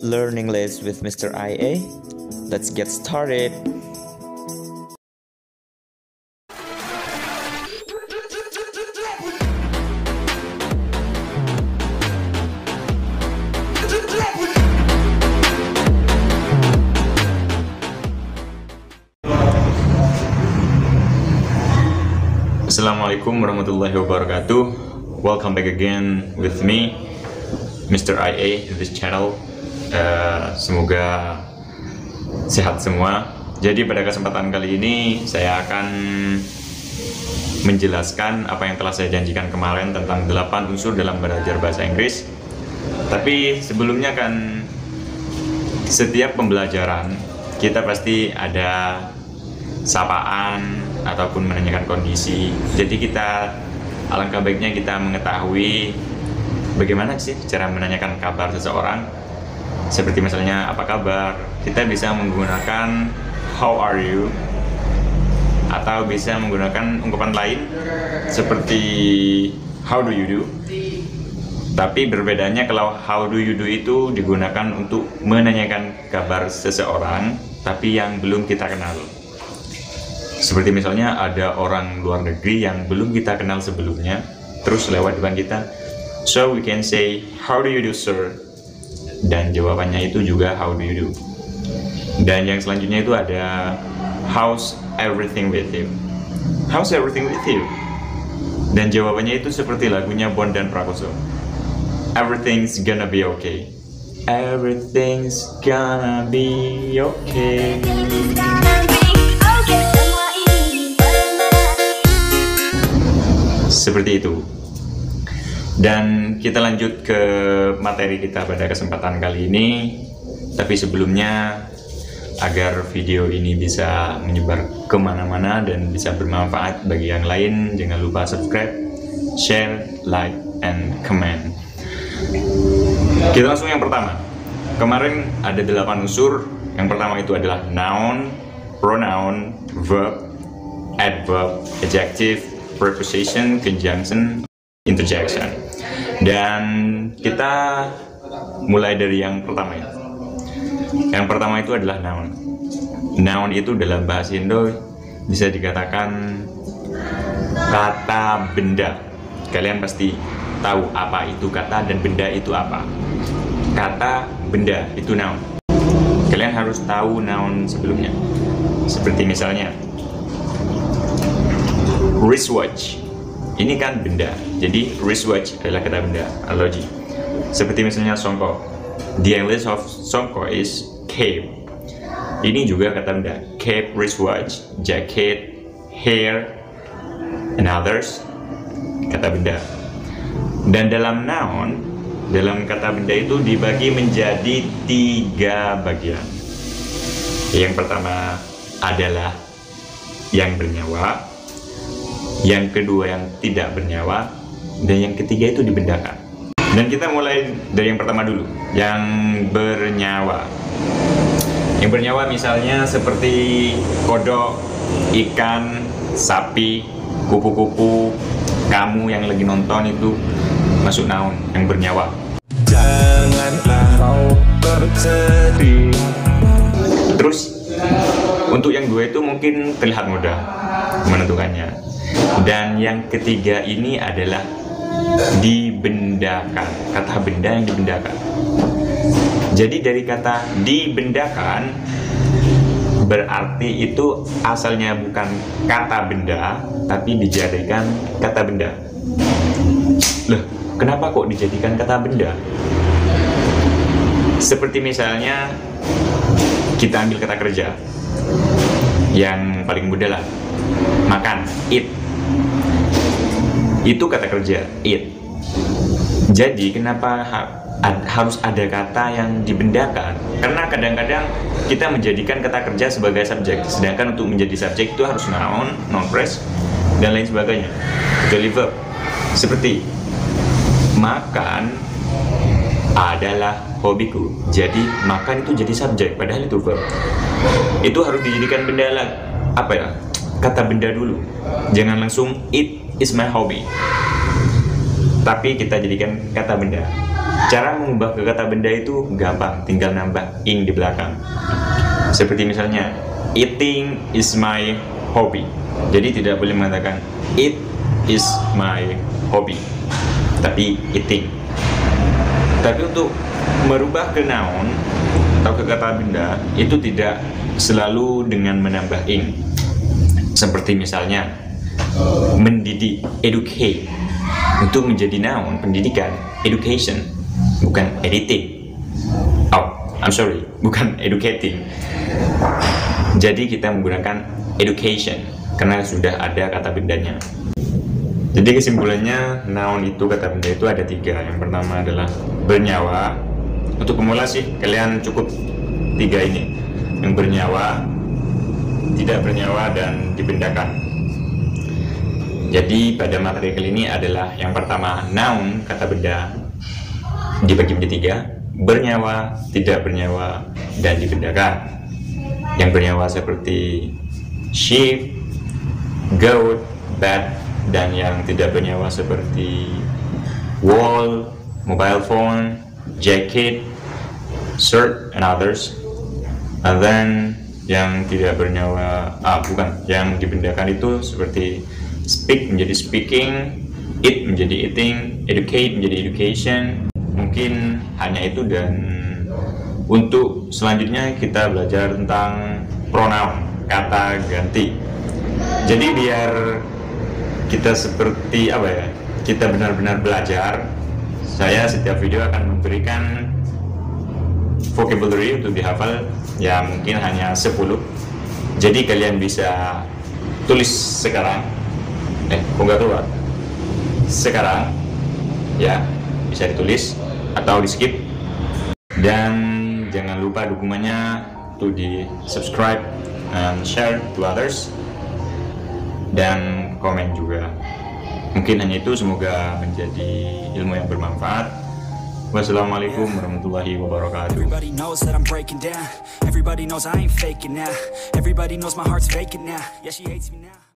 Learn English with Mr. IA. Let's get started. Assalamualaikum warahmatullahi wabarakatuh. Welcome back again with me, Mr. IA, in this channel. Semoga sehat semua. Jadi pada kesempatan kali ini saya akan menjelaskan apa yang telah saya janjikan kemarin tentang 8 unsur dalam belajar bahasa Inggris. Tapi sebelumnya kan setiap pembelajaran kita pasti ada sapaan ataupun menanyakan kondisi. Jadi alangkah baiknya kita mengetahui bagaimana sih cara menanyakan kabar seseorang. Seperti misalnya apa kabar, kita bisa menggunakan how are you, atau bisa menggunakan ungkapan lain seperti how do you do. Tapi berbedanya kalau how do you do itu digunakan untuk menanyakan kabar seseorang tapi yang belum kita kenal. Seperti misalnya ada orang luar negeri yang belum kita kenal sebelumnya, terus lewat depan kita. So we can say, how do you do, sir? Dan jawabannya itu juga how do you do. Dan yang selanjutnya itu ada how's everything with you? How's everything with you? Dan jawabannya itu seperti lagunya Bond dan Prakoso. Everything's gonna be okay. Everything's gonna be okay. Seperti itu. Dan kita lanjut ke materi kita pada kesempatan kali ini. Tapi sebelumnya, agar video ini bisa menyebar kemana-mana dan bisa bermanfaat bagi yang lain, jangan lupa subscribe, share, like, and comment. Kita langsung yang pertama. Kemarin ada 8 unsur. Yang pertama itu adalah noun, pronoun, verb, adverb, adjective, preposition, conjunction, interjection. Dan kita mulai dari yang pertama ya. Yang pertama itu adalah noun. Noun itu dalam bahasa Indo bisa dikatakan kata benda. Kalian pasti tahu apa itu kata dan benda itu apa. Kata benda itu noun. Kalian harus tahu noun sebelumnya. Seperti misalnya wristwatch, ini kan benda, jadi wristwatch adalah kata benda, analogi. Seperti misalnya songkok, the English of songkok is cape, ini juga kata benda, cape, wristwatch, jacket, hair, and others, kata benda. Dan dalam noun, dalam kata benda itu dibagi menjadi 3 bagian. Yang pertama adalah yang bernyawa, yang kedua yang tidak bernyawa, dan yang ketiga itu dibendakan. Dan kita mulai dari yang pertama dulu, yang bernyawa. Yang bernyawa misalnya seperti kodok, ikan, sapi, kupu-kupu, kamu yang lagi nonton itu masuk noun yang bernyawa. Janganlah kau bersedih. Terus untuk yang dua itu mungkin terlihat mudah menentukannya. Dan yang ketiga ini adalah dibendakan, kata benda yang dibendakan. Jadi dari kata dibendakan berarti itu asalnya bukan kata benda, tapi dijadikan kata benda. Loh, kenapa kok dijadikan kata benda? Seperti misalnya kita ambil kata kerja yang paling mudah lah, makan, eat. Itu kata kerja, eat. Jadi kenapa harus ada kata yang dibendakan? Karena kadang-kadang kita menjadikan kata kerja sebagai subjek, sedangkan untuk menjadi subjek itu harus noun, noun phrase, dan lain sebagainya. Kecuali verb. Seperti makan adalah hobiku. Jadi makan itu jadi subjek, padahal itu verb. Itu harus dijadikan benda lah, apa ya? Kata benda dulu. Jangan langsung it is my hobby. Tapi kita jadikan kata benda. Cara mengubah ke kata benda itu gampang, tinggal nambah ing di belakang. Seperti misalnya, eating is my hobby. Jadi tidak boleh mengatakan it is my hobby, tapi eating. Tapi untuk merubah ke noun atau ke kata benda itu tidak selalu dengan menambah ing. Seperti misalnya mendidik, educate, itu menjadi noun, pendidikan, education, bukan editing. Oh, I'm sorry, bukan educating. Jadi kita menggunakan education karena sudah ada kata bendanya. Jadi kesimpulannya, noun itu, kata benda itu ada 3. Yang pertama adalah bernyawa. Untuk pemula sih kalian cukup 3 ini, yang bernyawa, tidak bernyawa, dan dibendakan. Jadi pada materi kali ini adalah yang pertama noun, kata benda, dibagi menjadi 3, bernyawa, tidak bernyawa, dan dibendakan. Yang bernyawa seperti sheep, goat, bat, dan yang tidak bernyawa seperti wall, mobile phone, jacket, shirt, and others. And then yang tidak bernyawa, yang dibendakan itu seperti speak menjadi speaking, eat menjadi eating, educate menjadi education. Mungkin hanya itu, dan untuk selanjutnya kita belajar tentang pronoun, kata ganti. Jadi biar kita seperti kita benar-benar belajar, saya setiap video akan memberikan vocabulary untuk dihafal, ya mungkin hanya 10. Jadi kalian bisa tulis sekarang, kok nggak keluar? Sekarang, ya bisa ditulis atau di skip. Dan jangan lupa dukungannya untuk di subscribe and share to others, dan komen juga. Mungkin hanya itu, semoga menjadi ilmu yang bermanfaat. Wassalamualaikum warahmatullahi wabarakatuh. Everybody knows that I'm breaking down. Everybody knows I ain't faking now. Everybody knows my heart's vacant now. Yeah, she hates me now.